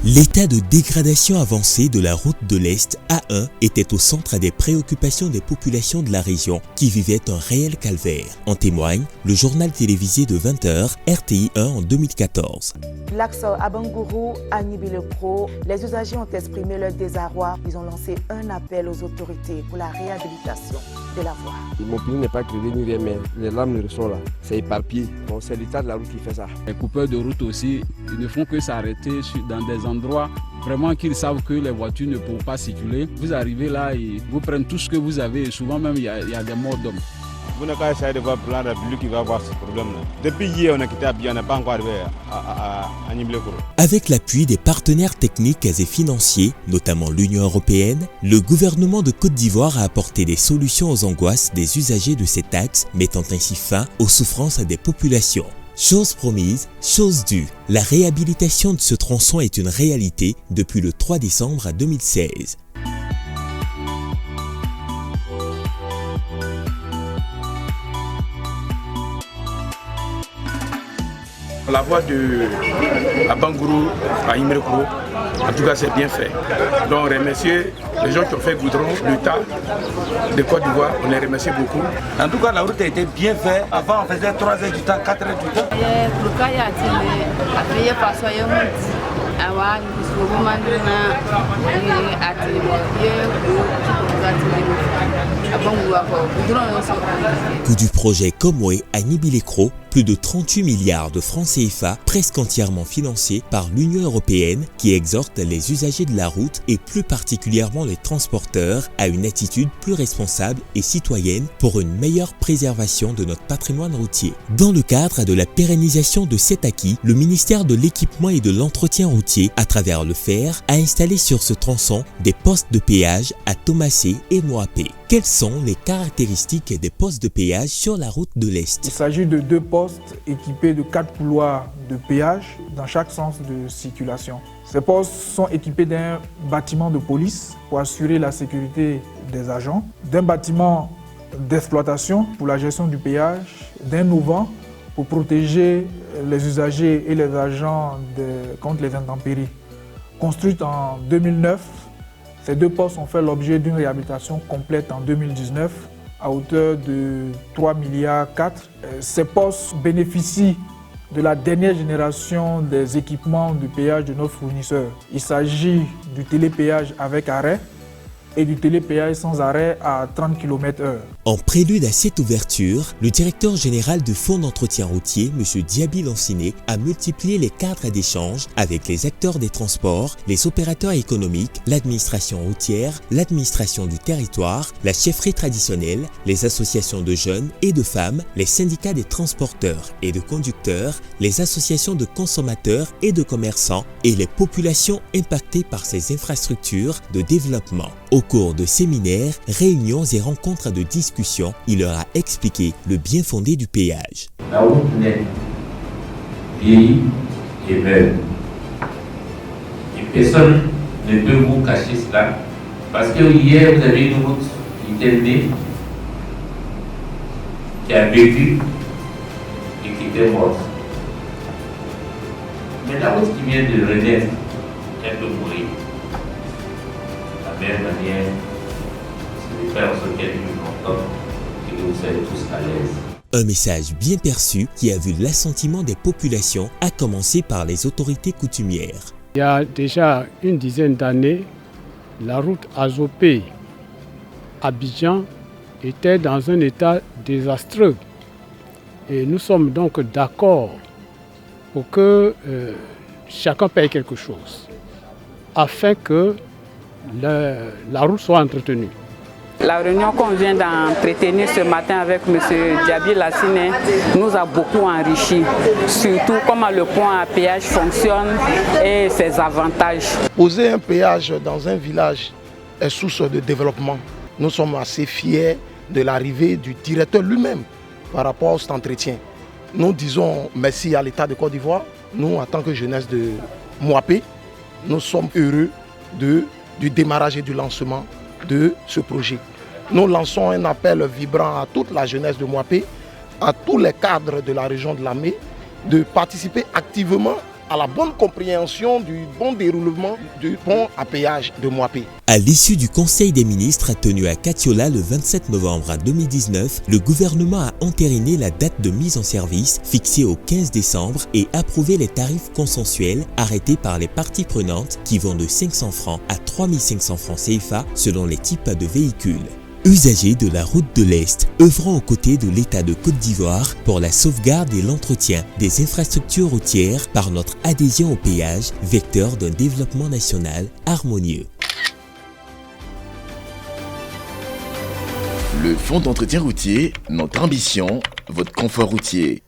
L'état de dégradation avancé de la route de l'Est A1 était au centre des préoccupations des populations de la région qui vivaient un réel calvaire. En témoigne le journal télévisé de 20h RTI 1 en 2014. L'axe Abangourou à Nibilekro, les usagers ont exprimé leur désarroi. Ils ont lancé un appel aux autorités pour la réhabilitation de la voie. Mon pays n'est pas crevé ni rien, mais les lames le sont là. C'est éparpillé. Donc c'est l'état de la route qui fait ça. Les coupeurs de route aussi, ils ne font que s'arrêter dans des endroits vraiment qu'ils savent que les voitures ne pourront pas circuler. Vous arrivez là et vous prenez tout ce que vous avez et souvent même il y a des morts d'hommes. Vous n'avez qu'à essayer de voir le plan de la République qui va avoir ce problème-là. Depuis hier, on a quitté Abidjan, on n'est pas encore arrivé à Nibilekro. Avec l'appui des partenaires techniques et financiers, notamment l'Union européenne, le gouvernement de Côte d'Ivoire a apporté des solutions aux angoisses des usagers de cet axe, mettant ainsi fin aux souffrances des populations. Chose promise, chose due. La réhabilitation de ce tronçon est une réalité depuis le 3 décembre 2016. La voie de Abangourou à Nibilekro, en tout cas c'est bien fait. Donc remercier les gens qui ont fait goudron, l'État de Côte d'Ivoire, on les remercie beaucoup. En tout cas la route a été bien faite. Avant on faisait 3 heures du temps, 4 heures du temps. Coût du projet Comway à Nibilekro, plus de 38 milliards de francs CFA, presque entièrement financés par l'Union européenne qui exhorte les usagers de la route et plus particulièrement les transporteurs à une attitude plus responsable et citoyenne pour une meilleure préservation de notre patrimoine routier. Dans le cadre de la pérennisation de cet acquis, le ministère de l'Équipement et de l'Entretien routier, à travers le FER, a installé sur ce tronçon des postes de péage à Tomassé et Moapé. Quelles sont les caractéristiques des postes de péage sur la route de l'Est? Il s'agit de 2 postes équipés de 4 couloirs de péage dans chaque sens de circulation. Ces postes sont équipés d'un bâtiment de police pour assurer la sécurité des agents, d'un bâtiment d'exploitation pour la gestion du péage, d'un auvent pour protéger les usagers et les agents contre les intempéries. Construite en 2009, ces 2 postes ont fait l'objet d'une réhabilitation complète en 2019 à hauteur de 3,4 milliards. Ces postes bénéficient de la dernière génération des équipements de péage de nos fournisseurs. Il s'agit du télépéage avec arrêt et du télépéage sans arrêt à 30 km/h. En prélude à cette ouverture, le directeur général du Fonds d'entretien routier, M. Diaby Lanciné, a multiplié les cadres d'échange avec les acteurs des transports, les opérateurs économiques, l'administration routière, l'administration du territoire, la chefferie traditionnelle, les associations de jeunes et de femmes, les syndicats des transporteurs et de conducteurs, les associations de consommateurs et de commerçants et les populations impactées par ces infrastructures de développement. Au cours de séminaires, réunions et rencontres de discussion, il leur a expliqué le bien fondé du péage. La route naît, vieillit et meurt. Et personne ne peut vous cacher cela. Parce que hier, vous avez une route qui était née, qui a vécu et qui était morte. Mais la route qui vient de renaître, elle peut mourir. La meilleure manière, c'est de faire en sorte qu'elle est plus contente et que vous soyez tous à l'aise. Un message bien perçu qui a vu l'assentiment des populations, à commencer par les autorités coutumières. Il y a déjà une dizaine d'années, la route Azopé-Abidjan était dans un état désastreux. Et nous sommes donc d'accord pour que chacun paye quelque chose, afin que la route soit entretenue. La réunion qu'on vient d'entretenir ce matin avec M. Diaby Lanciné nous a beaucoup enrichi, surtout comment le point à péage fonctionne et ses avantages. Poser un péage dans un village est source de développement. Nous sommes assez fiers de l'arrivée du directeur lui-même par rapport à cet entretien. Nous disons merci à l'État de Côte d'Ivoire. Nous, en tant que jeunesse de Moapé, nous sommes heureux du démarrage et du lancement de ce projet. Nous lançons un appel vibrant à toute la jeunesse de Moapé, à tous les cadres de la région de Lamé, de participer activement à la bonne compréhension du bon déroulement du pont à péage de Mouapé. À l'issue du Conseil des ministres tenu à Katiola le 27 novembre 2019, le gouvernement a entériné la date de mise en service fixée au 15 décembre et approuvé les tarifs consensuels arrêtés par les parties prenantes qui vont de 500 francs à 3500 francs CFA selon les types de véhicules. Usagers de la route de l'Est, œuvrant aux côtés de l'État de Côte d'Ivoire pour la sauvegarde et l'entretien des infrastructures routières par notre adhésion au péage, vecteur d'un développement national harmonieux. Le Fonds d'entretien routier, notre ambition, votre confort routier.